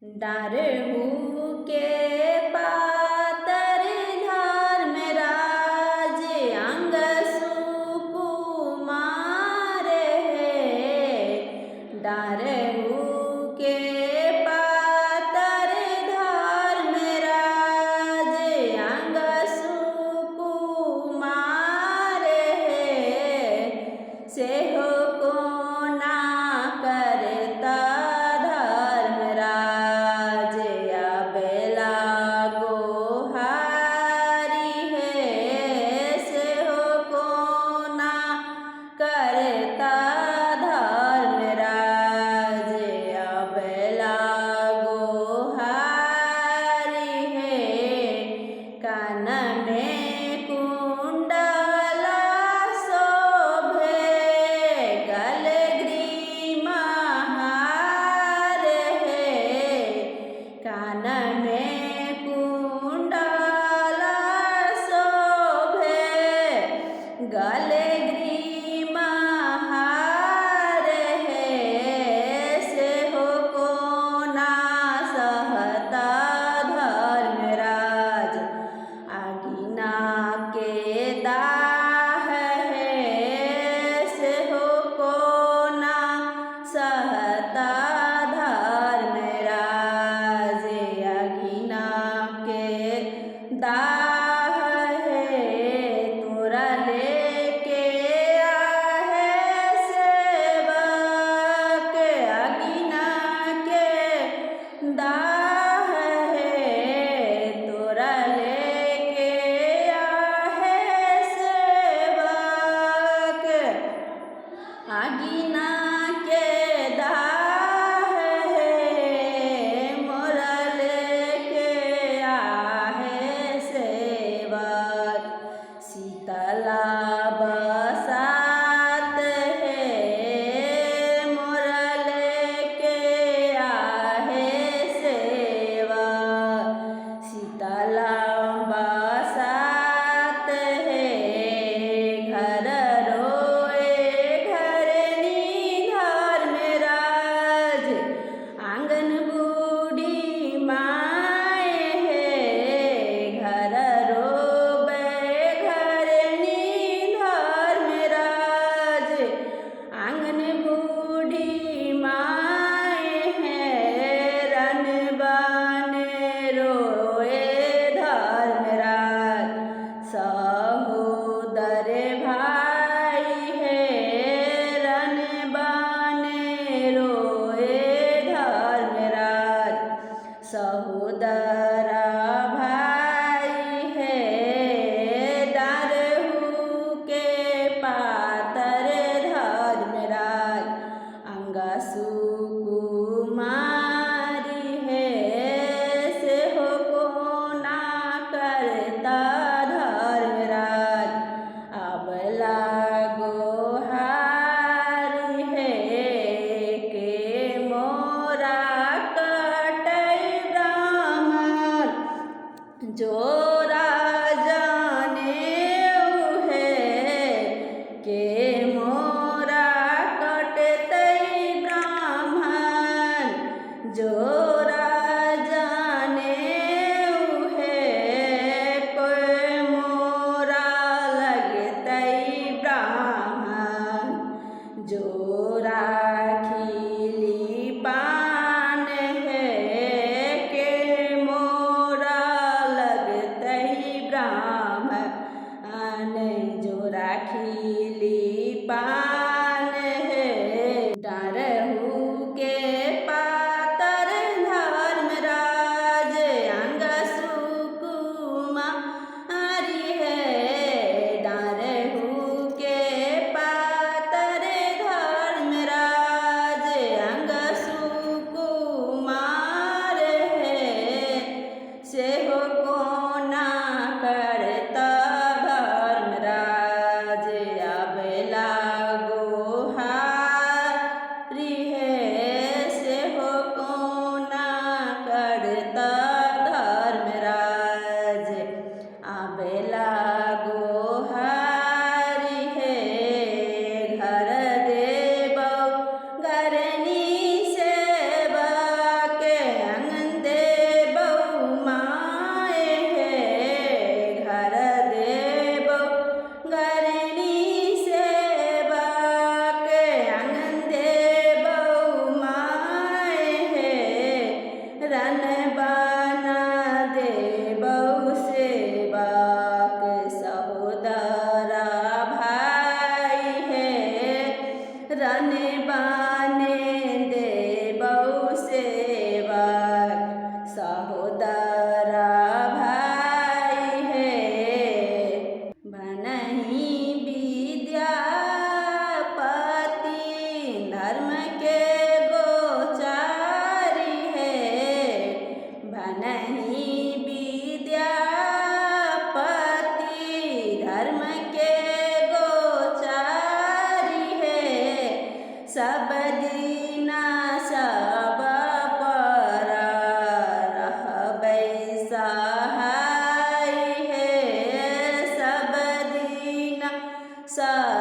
डारहु के पातर धर्म राज अंग सुकुमार है। डारहु के पातर धर्म राज अंग सुकुमार है। सेहो कोना करता करता धर्मराज अबला गोहारी है। कान में कुंडला शोभे गले ग्रीमा हार है। कान में कुंडला शोभे गले सहता धर्मराज अगिना के दाह है। तोरा लेके आहे सेवक अगिना के दाह है। तोरा लेके आहे सेवक अगिना के दाह है। मोरा लेके आहे सेवक शीतला बसात है। मोरा लेके आहे सेवक शीतला बसात है। घर आंगन बूढ़ी माए है। घर रोबे घरनी धर्मराज आंगन बूढ़ी माए है। रन बन रोए धर्मराज सहोदर भाई है। रन बन रोए सहोदर भाई है। डारहु के पातर धर्मराज अंग सुकुमारी है। सेहो कोना करता धर्मराज अबला गोहारी है। के मोरा कटै ब्रह्म सब